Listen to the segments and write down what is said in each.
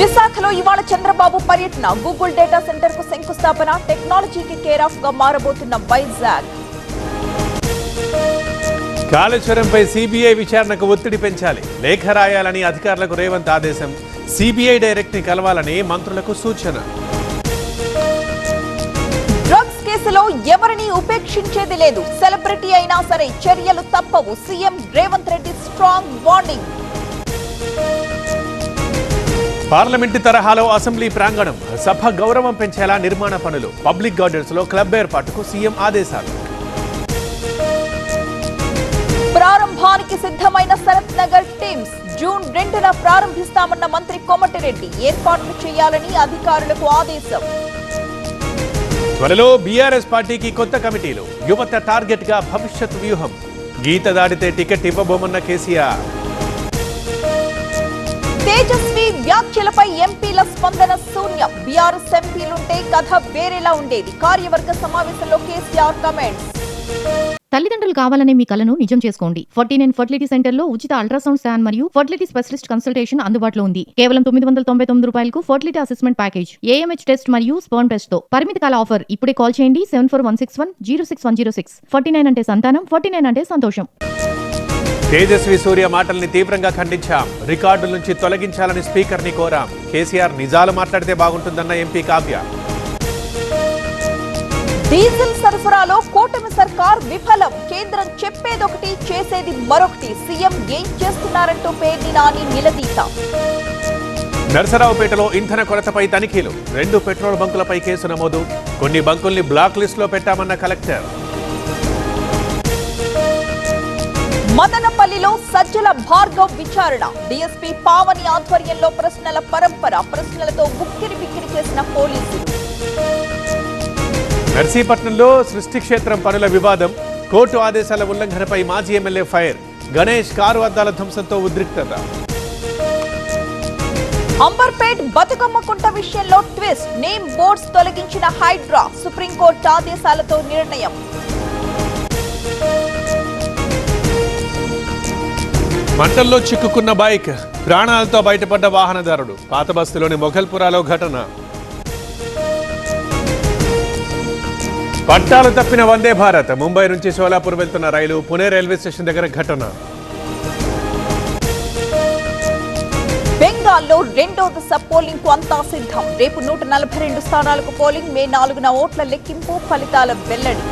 విశాఖలో ఇవాళ చంద్రబాబు పర్యటన. గూగుల్ డేటా సెంటర్ కు శంకుస్థాపన. టెక్నాలజీకి కేర్ ఆఫ్ గా మారబోతున్న వైజాగ్. కాళేశ్వరంపై సిబిఐ విచారణకు ఒత్తిడి పెంచాలి. లేఖ రాయాలని అధికారులకు రేవంత్ ఆదేశం. సిబిఐ డైరెక్ట్ ని కలవాలని మంత్రులకు సూచన. డ్రగ్స్ కేసులో ఎవరిని ఉపేక్షించేది లేదు. సెలబ్రిటీ అయినా సరే చర్యలు తప్పవు. CM Revanth Reddy strong warning. Parliament తరహాలో అసెంబ్లీ ప్రాంగణం. సభ గౌరవం పెంచేలా నిర్మాణ పనులు. పబ్లిక్ గార్డెన్స్ లో క్లబ్ ఏర్పాటుకు సీఎం ఆదేశాలు. ప్రారంభానికి సిద్ధమైన శరత్ నగర్ టీమ్స్. జూన్ 2న ప్రారంభిస్తామన్న మంత్రి కోమటిరెడ్డి. ఏర్పాట్లు చేయాలని అధికారులకు ఆదేశం. త్వరలో బీఆర్ఎస్ పార్టీకి కొత్త కమిటీలు. యువత టార్గెట్ గా భవిష్యత్ వ్యూహం. గీత దాటితే టికెట్ ఇవ్వబోమన్న కేసీఆర్. తేజస్వి వ్యాఖ్యలపై ఎంపీల స్పందన శూన్యం. బీఆర్ఎస్ ఎంపీలుంటే కథ వేరేలా ఉండేది. కార్యవర్గ సమావేశంలో కేసీఆర్ కామెంట్స్. తల్లిదండ్రులు కావాలనే మీ కలను నిజం చేసుకోండి. 49 ఫర్టిలిటీ సెంటర్ లో ఉచిత అల్ట్రాసౌండ్ స్కాన్ మరియు ఫర్టిలిటీ స్పెషలిస్ట్ కన్సల్టేషన్ అందుబాటులో ఉంది. కేవలం 999 రూపాయలకు fertility assessment package, AMH test మరియు స్పర్మ్ టెస్ట్ తో. పరిమిత కాల ఆఫర్. ఇప్పుడే కాల్ చేయండి 7416106106. 49 అంటే సంతానం, 49 అంటే సంతోషం. తేజస్వి సూర్య మాటల్ని తీవ్రంగా ఖండించాం. రికార్డుల నుంచి తొలగించాలని స్పీకర్ ని కోరాం. కేసీఆర్ నిజాలు మాట్లాడితే బాగుంటుందన్న ఎంపీ కావ్య. డీజిల్ సరఫరాలో కూటమి సర్కార్ విఫలం. కేంద్రం చెప్పేదొకటి చేసేది మరొకటి. సీఎం ఏం చేస్తున్నారంటూ పేర్ని నాని నిలదీత. నర్సరావుపేటలో ఇంధన కొరతపై తనిఖీలు. 2 పెట్రోల్ బంకులపై కేసు నమోదు. కొన్ని బంకుల్ని బ్లాక్ లిస్ట్ లో పెట్టామన్న కలెక్టర్. మదనపల్లిలో సజ్జల భార్గవ్ విచారణ. డీఎస్పీ పావని ఆధ్వర్యంలో ప్రశ్నల పరంపర. ప్రశ్నలతో ఉక్కిరి బిక్కిరి చేసిన పోలీసులు. నర్సీపట్నంలో సృష్టి క్షేత్రం పనుల వివాదం. కోర్టు ఆదేశాల ఉల్లంఘనపై మాజీ ఎమ్మెల్యే ఫైర్. గణేష్ కారు అద్దాల ధ్వంసంతో ఉద్రిక్తత. అంబర్పేట్ బతుకమ్మ కుంట విషయంలో ట్విస్ట్. నేమ్ బోర్డ్స్ తొలగించిన హైడ్రా. సుప్రీంకోర్టు ఆదేశాలతో నిర్ణయం. మంటల్లో చిక్కుకున్న బైక్. ప్రాణాలతో బయటపడ్డ వాహనదారుడు. పాత బస్తీలోని మొఘల్పురాలో ఘటన. పట్టాలు తప్పిన వందే భారత్. ముంబై నుంచి షోలాపూర్ వెళ్తున్న రైలు పుణె రైల్వే స్టేషన్ దగ్గర ఘటన. బెంగాల్లో 2వ దశ పోలింగ్ కు అంతా సిద్ధం. రేపు 142 స్థానాలకు పోలింగ్. మే 4న ఓట్ల లెక్కింపు. ఫలితాల వెల్లడి.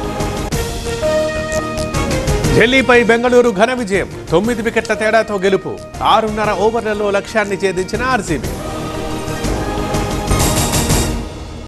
ఢిల్లీపై బెంగళూరు ఘన విజయం. 9 వికెట్ల తేడాతో గెలుపు. 6.5 ఓవర్లలో లక్ష్యాన్ని ఛేదించిన ఆర్సీబీ.